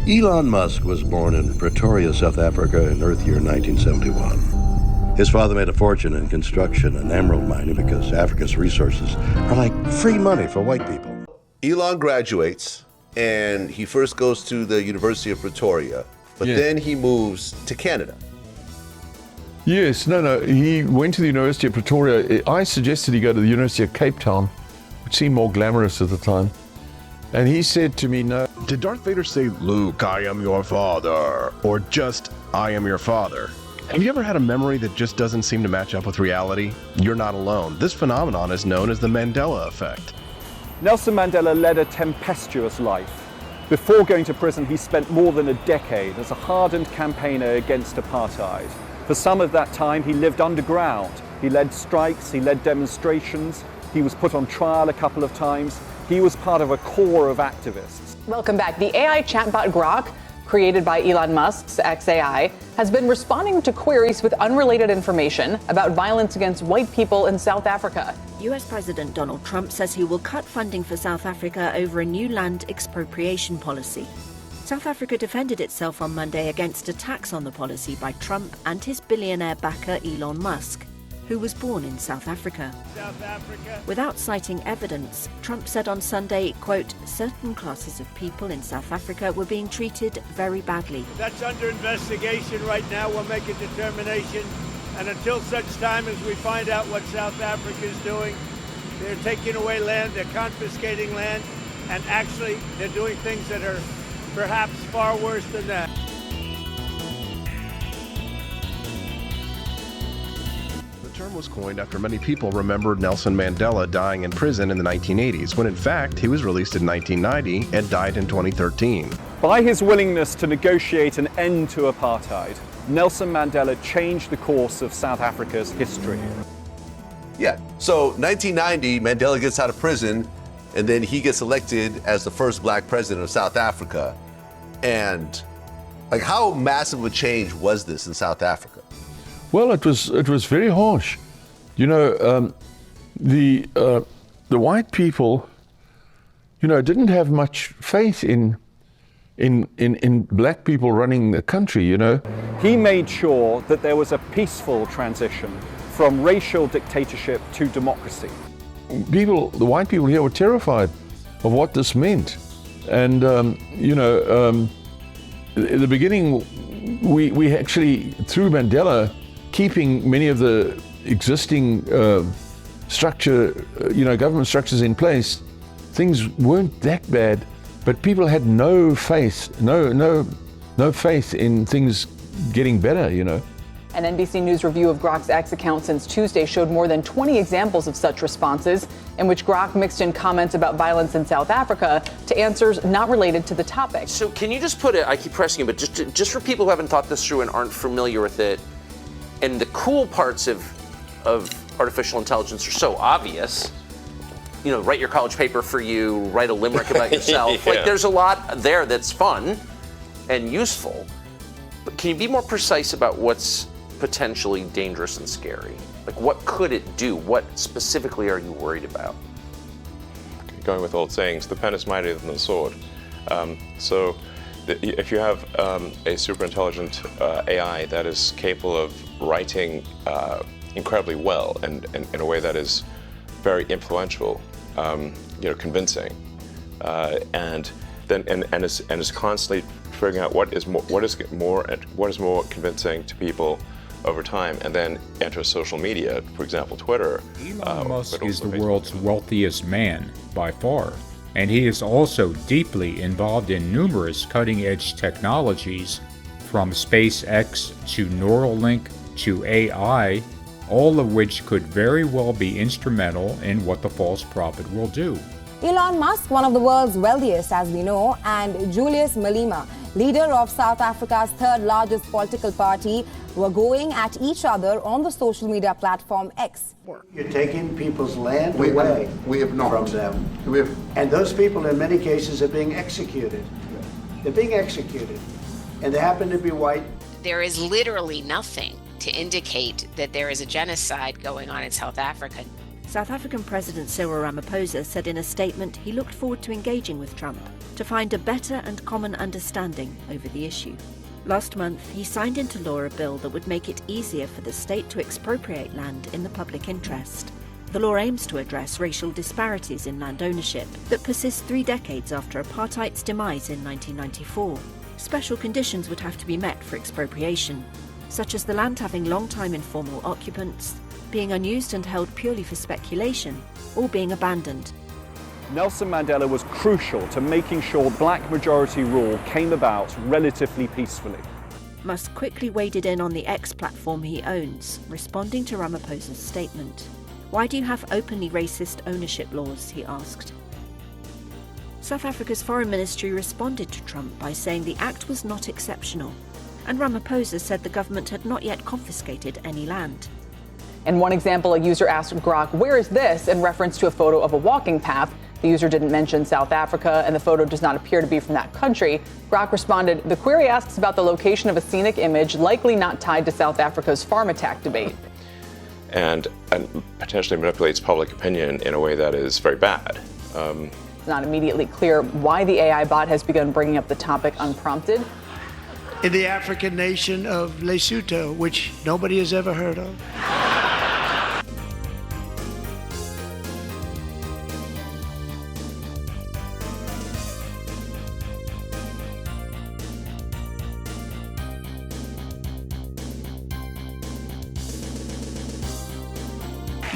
Elon Musk was born in Pretoria, South Africa in Earth year 1971. His father made a fortune in construction and emerald mining because Africa's resources are like free money for white people. Elon graduates and he first goes to the University of Pretoria, but then he moves to Canada. Yes, no, he went to the University of Pretoria. I suggested he go to the University of Cape Town, which seemed more glamorous at the time. And he said to me, no. Did Darth Vader say, "Luke, I am your father," or just, "I am your father"? Have you ever had a memory that just doesn't seem to match up with reality? You're not alone. This phenomenon is known as the Mandela Effect. Nelson Mandela led a tempestuous life. Before going to prison, he spent more than a decade as a hardened campaigner against apartheid. For some of that time, he lived underground. He led strikes, he led demonstrations, he was put on trial a couple of times. He was part of a core of activists. Welcome back. The AI chatbot Grok, created by Elon Musk's XAI, has been responding to queries with unrelated information about violence against white people in South Africa. US President Donald Trump says he will cut funding for South Africa over a new land expropriation policy. South Africa defended itself on Monday against attacks on the policy by Trump and his billionaire backer Elon Musk, who was born in South Africa. Without citing evidence, Trump said on Sunday, quote, "Certain classes of people in South Africa were being treated very badly." That's under investigation right now. We'll make a determination. And until such time as we find out what South Africa is doing, they're taking away land, they're confiscating land, and actually they're doing things that are perhaps far worse than that. The term was coined after many people remembered Nelson Mandela dying in prison in the 1980s, when in fact he was released in 1990 and died in 2013. By his willingness to negotiate an end to apartheid, Nelson Mandela changed the course of South Africa's history. Yeah, so 1990, Mandela gets out of prison, and then he gets elected as the first black president of South Africa. And like, how massive a change was this in South Africa? Well, it was very harsh. You know, the white people, you know, didn't have much faith in black people running the country, you know. He made sure that there was a peaceful transition from racial dictatorship to democracy. The white people here were terrified of what this meant. And, you know, in the beginning, we actually, through Mandela, keeping many of the existing government structures in place, things weren't that bad, but people had no faith in things getting better, you know. An NBC News review of Grok's X account since Tuesday showed more than 20 examples of such responses in which Grok mixed in comments about violence in South Africa to answers not related to the topic. So can you just put it, I keep pressing you, but just for people who haven't thought this through and aren't familiar with it, and the cool parts of artificial intelligence are so obvious, you know, write your college paper for you, write a limerick about yourself. Like, there's a lot there that's fun and useful. But can you be more precise about what's potentially dangerous and scary? Like, what could it do? What specifically are you worried about? Going with old sayings, the pen is mightier than the sword. If you have a super intelligent AI that is capable of writing incredibly well and in a way that is very influential, convincing, and is constantly figuring out what is more convincing to people over time, and then enter social media, for example, Twitter. Elon Musk is the world's wealthiest man by far, and he is also deeply involved in numerous cutting-edge technologies, from SpaceX to Neuralink to AI, all of which could very well be instrumental in what the false prophet will do. Elon Musk, one of the world's wealthiest, as we know, and Julius Malema, leader of South Africa's third largest political party, were going at each other on the social media platform X. You're taking people's land away from them. And those people, in many cases, are being executed. They're being executed. And they happen to be white. There is literally nothing to indicate that there is a genocide going on in South Africa. South African President Cyril Ramaphosa said in a statement he looked forward to engaging with Trump to find a better and common understanding over the issue. Last month, he signed into law a bill that would make it easier for the state to expropriate land in the public interest. The law aims to address racial disparities in land ownership that persist 3 decades after apartheid's demise in 1994. Special conditions would have to be met for expropriation, such as the land having long-time informal occupants, being unused and held purely for speculation, or being abandoned. Nelson Mandela was crucial to making sure black majority rule came about relatively peacefully. Musk quickly waded in on the X platform he owns, responding to Ramaphosa's statement. "Why do you have openly racist ownership laws?" he asked. South Africa's foreign ministry responded to Trump by saying the act was not exceptional, and Ramaphosa said the government had not yet confiscated any land. In one example, a user asked Grok, "Where is this?" in reference to a photo of a walking path. The user didn't mention South Africa, and the photo does not appear to be from that country. Grok responded, "The query asks about the location of a scenic image likely not tied to South Africa's farm attack debate." And potentially manipulates public opinion in a way that is very bad. It's not immediately clear why the AI bot has begun bringing up the topic unprompted. In the African nation of Lesotho, which nobody has ever heard of.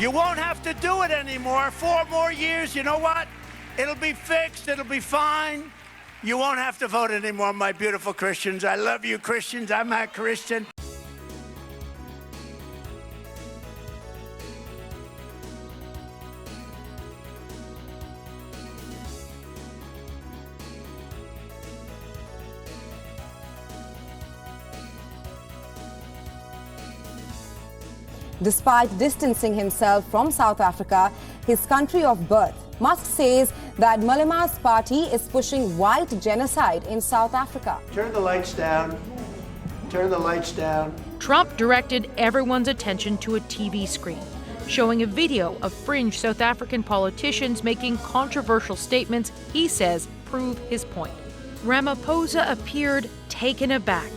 You won't have to do it anymore. 4 more years, you know what? It'll be fixed, it'll be fine. You won't have to vote anymore, my beautiful Christians. I love you, Christians. I'm a Christian. Despite distancing himself from South Africa, his country of birth, Musk says that Malema's party is pushing white genocide in South Africa. Turn the lights down. Turn the lights down. Trump directed everyone's attention to a TV screen, showing a video of fringe South African politicians making controversial statements he says prove his point. Ramaphosa appeared taken aback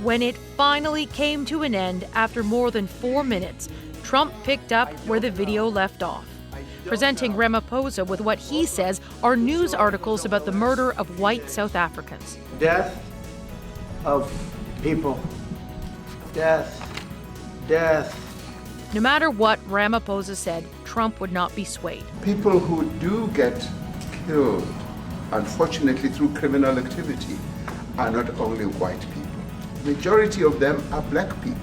when it finally came to an end after more than 4 minutes. Trump picked up where the video left off, presenting Ramaphosa with what he says are news articles about the murder of white South Africans. Death of people. Death. Death. No matter what Ramaphosa said, Trump would not be swayed. People who do get killed, unfortunately through criminal activity, are not only white people. Majority of them are black people.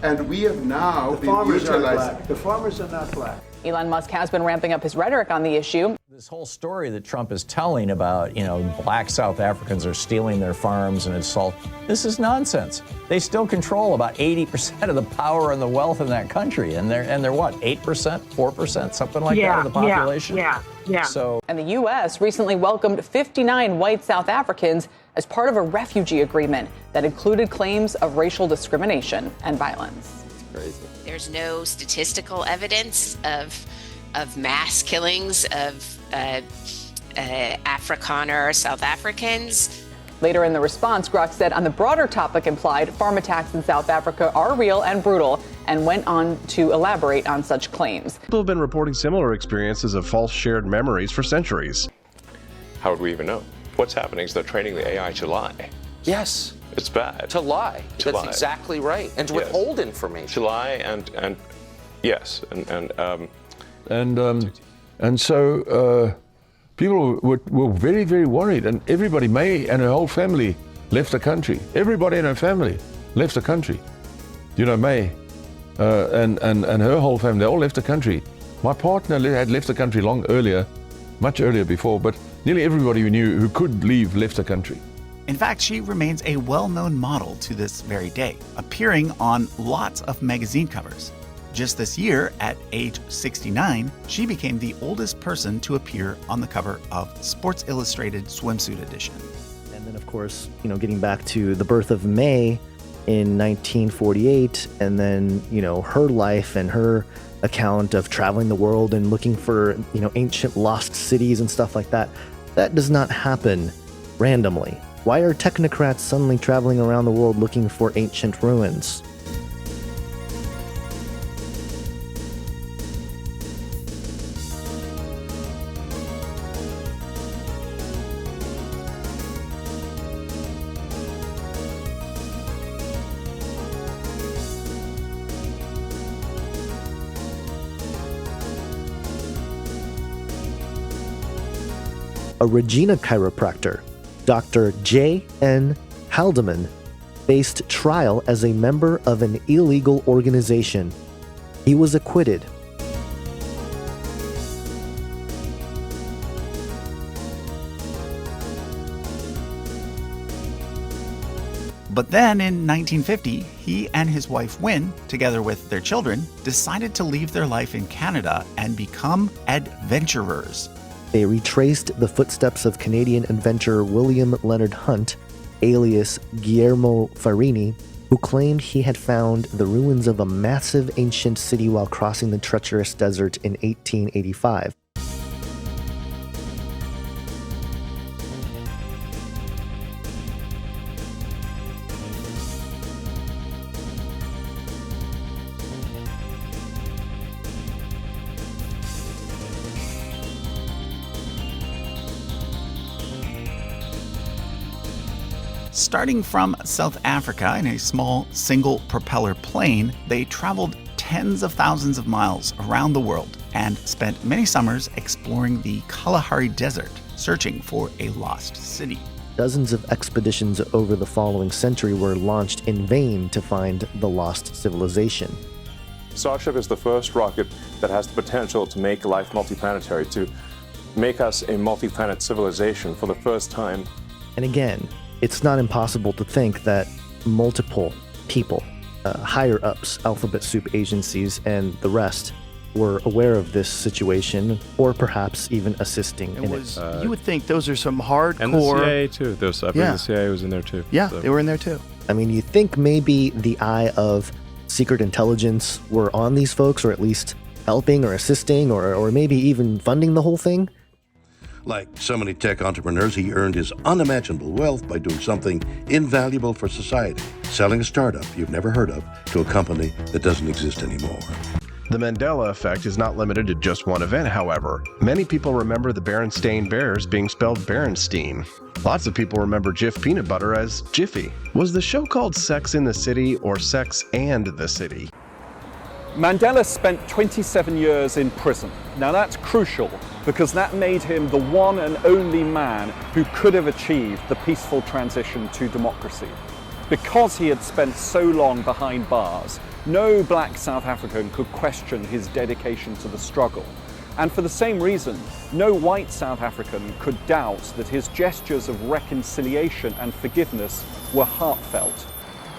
And we have now been utilized. The farmers are not black. Elon Musk has been ramping up his rhetoric on the issue. This whole story that Trump is telling about, black South Africans are stealing their farms and it's all, this is nonsense. They still control about 80% of the power and the wealth in that country. And they're what, 8%, 4%, something like that of the population? Yeah. So, and the U.S. recently welcomed 59 white South Africans as part of a refugee agreement that included claims of racial discrimination and violence. it's crazy. There's no statistical evidence of mass killings of Afrikaner South Africans. Later in the response, Grok said on the broader topic implied, farm attacks in South Africa are real and brutal, and went on to elaborate on such claims. People have been reporting similar experiences of false shared memories for centuries. How would we even know? What's happening is they're training the AI to lie. Yes. It's bad. To lie. That's exactly right. And to withhold information. To lie and yes. And so people were very, very worried. And everybody, May and her whole family, left the country. Everybody in her family left the country. May and her whole family, they all left the country. My partner had left the country much earlier before, but nearly everybody we knew who could leave left the country. In fact, she remains a well-known model to this very day, appearing on lots of magazine covers. Just this year, at age 69, she became the oldest person to appear on the cover of Sports Illustrated Swimsuit Edition. And then, of course, getting back to the birth of May, in 1948, and then, her life and her account of traveling the world and looking for, ancient lost cities and stuff like that, that does not happen randomly. Why are technocrats suddenly traveling around the world looking for ancient ruins? A Regina chiropractor, Dr. J.N. Haldeman, faced trial as a member of an illegal organization. He was acquitted. But then in 1950, he and his wife Wynne, together with their children, decided to leave their life in Canada and become adventurers. They retraced the footsteps of Canadian adventurer William Leonard Hunt, alias Guillermo Farini, who claimed he had found the ruins of a massive ancient city while crossing the treacherous desert in 1885. Starting from South Africa in a small single-propeller plane, they traveled tens of thousands of miles around the world and spent many summers exploring the Kalahari Desert, searching for a lost city. Dozens of expeditions over the following century were launched in vain to find the lost civilization. Starship is the first rocket that has the potential to make life multiplanetary, to make us a multi-planet civilization for the first time. And again, it's not impossible to think that multiple people, higher-ups, alphabet soup agencies, and the rest were aware of this situation, or perhaps even assisting in it. You would think those are some hardcore... And the CIA, too. I believe the CIA was in there, too. Yeah, so. They were in there, too. I mean, you think maybe the eye of secret intelligence were on these folks, or at least helping or assisting, or maybe even funding the whole thing? Like so many tech entrepreneurs, he earned his unimaginable wealth by doing something invaluable for society, selling a startup you've never heard of to a company that doesn't exist anymore. The Mandela Effect is not limited to just one event, however. Many people remember the Berenstain Bears being spelled Berenstein. Lots of people remember Jif peanut butter as Jiffy. Was the show called Sex in the City or Sex and the City? Mandela spent 27 years in prison. Now that's crucial because that made him the one and only man who could have achieved the peaceful transition to democracy. Because he had spent so long behind bars, no black South African could question his dedication to the struggle. And for the same reason, no white South African could doubt that his gestures of reconciliation and forgiveness were heartfelt.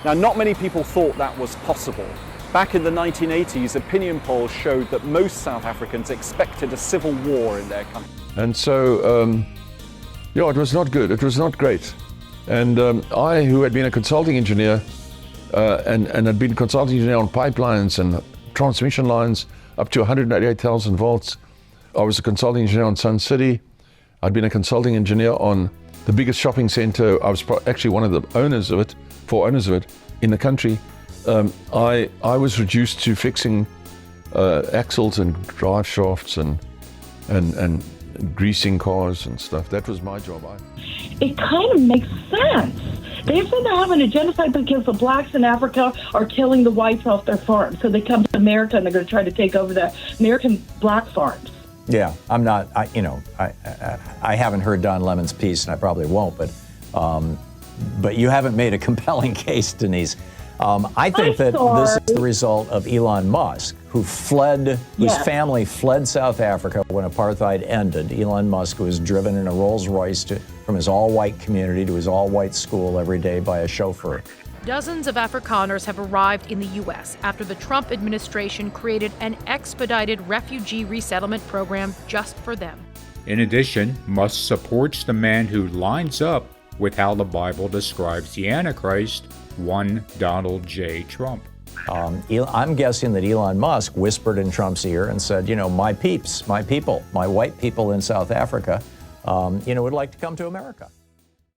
Now, not many people thought that was possible. Back in the 1980s, opinion polls showed that most South Africans expected a civil war in their country. And so, it was not good. It was not great. And I, who had been a consulting engineer and had been a consulting engineer on pipelines and transmission lines up to 188,000 volts, I was a consulting engineer on Sun City. I'd been a consulting engineer on the biggest shopping center. I was actually one of the owners of it, four owners of it in the country. I was reduced to fixing axles and drive shafts and greasing cars and stuff. That was my job. It kind of makes sense. They said they're having a genocide because the blacks in Africa are killing the whites off their farms. So they come to America and they're going to try to take over the American black farms. Yeah, I'm not, I haven't heard Don Lemon's piece, and I probably won't, but you haven't made a compelling case, Denise. I think that this is the result of Elon Musk, whose family fled South Africa when apartheid ended. Elon Musk was driven in a Rolls Royce from his all-white community to his all-white school every day by a chauffeur. Dozens of Afrikaners have arrived in the U.S. after the Trump administration created an expedited refugee resettlement program just for them. In addition, Musk supports the man who lines up with how the Bible describes the Antichrist, one Donald J. Trump. I'm guessing that Elon Musk whispered in Trump's ear and said, you know, my peeps, my people, my white people in South Africa, would like to come to America.